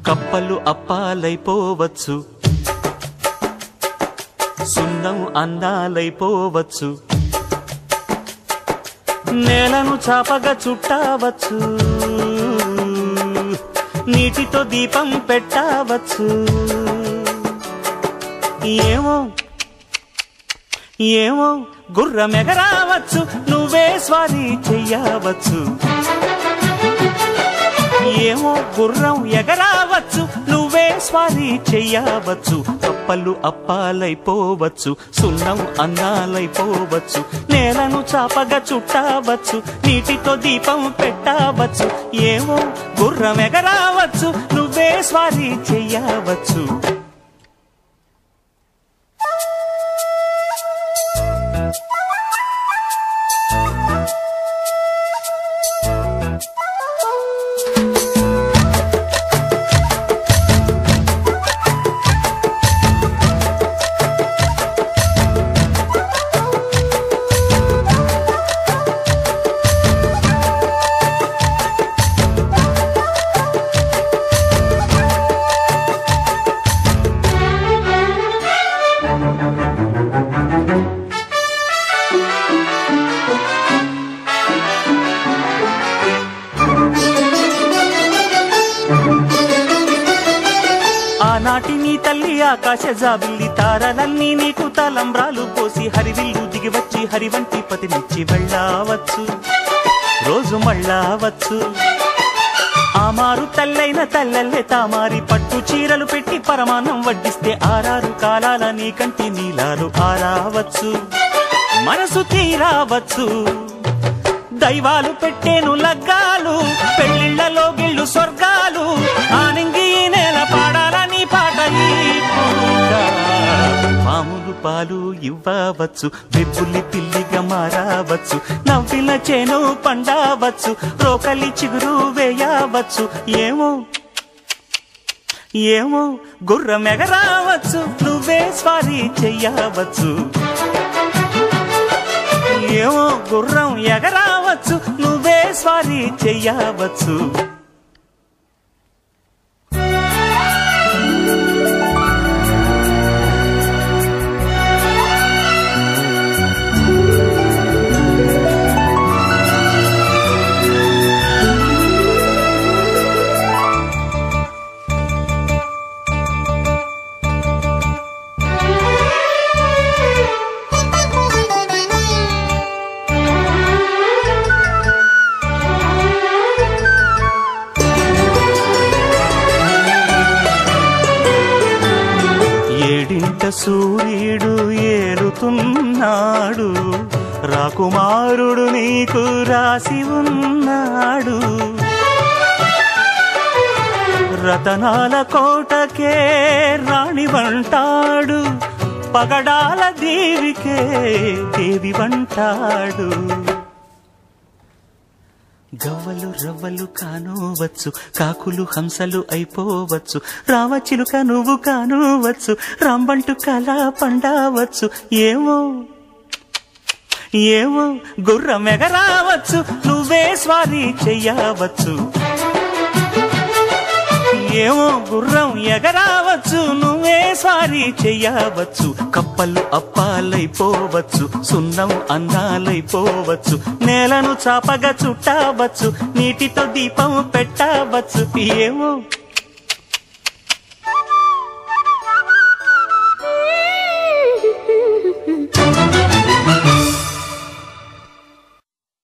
కప్పలు అప్పాలైపోవచ్చు, సున్నం అందాలైపోవచ్చు, నేలను చాపగా చుట్టవచ్చు, నీటితో దీపం పెట్టవచ్చు. ఏమో ఏమో గుర్రమెగరావచ్చు, నువ్వే స్వారీ చెయ్యవచ్చు. ఏమో గుర్రం ఎగరావచ్చు, నువ్వే స్వారీ చెయ్యవచ్చు. కప్పలు అప్పాలైపోవచ్చు, సున్నం అందాలైపోవచ్చు, నేలను చాపగా చుట్టవచ్చు, నీటితో దీపం పెట్టవచ్చు. ఏమో గుర్రం ఎగరావచ్చు, నువ్వే స్వారీ చెయ్యవచ్చు. ఆనాటి నీ తల్లి ఆకాశ జాబిల్లి తారలన్నీ నీకు తలంబ్రాలు పోసి హరివిల్లు దిగివచ్చి హరివంటి పతినిచ్చి వెళ్ళవచ్చు, రోజు మళ్ళావచ్చు. ఆమారు తల్లైన తల్లల్లే తామారి పట్టు చీరలు పెట్టి పరమాన్నం వడ్డిస్తే ఆరారు కాలాల నీ కంటి నీలాలు ఆరావచ్చు, మనసు తీరావచ్చు. దైవాలు పెట్టేను లగ్గాలు, పెళ్లిళ్లలో గిళ్ళు స్వర్గాలు, ఆనంగి నేల పాడాలని పాట ఈ పూట. పాములు పాలు ఇవ్వవచ్చు, బిబ్బుల్లి పిల్లిగా మారవచ్చు, నవ్విల చేను పండవచ్చు, రోకలి చిగురు వేయవచ్చు. ఏమో ఏమో గుర్రమెగరావచ్చు, నువ్వే స్వారీ చెయ్యవచ్చు. ఏమో గుర్రం ఎగరావచ్చు, నువ్వే స్వారీ చెయ్యవచ్చు. ఏడింట సూర్యుడు ఏలుతున్నాడు, రాకుమారుడు నీకు రాసి ఉన్నాడు. రతనాల కోటకే రాణి వంటాడు, పగడాల దేవికే దేవి వంటాడు. గవ్వలు రవ్వలు కానవచ్చు, కాకులు హంసలు అయిపోవచ్చు, రామచిలుక నువ్వు కానవచ్చు, రాంబంటు కళ పండవచ్చు. ఏమో ఏమో గుర్రమెగరావచ్చు, నువ్వే స్వారీ చెయ్యవచ్చు. ఏమో గుర్రం ఎగరావచ్చు, నువ్వే స్వారీ చెయ్యవచ్చు. కప్పలు అప్పాలైపోవచ్చు, సున్నం అందాలైపోవచ్చు, నేలను చాపగా చుట్టవచ్చు, నీటితో దీపం పెట్టవచ్చు. ఏమో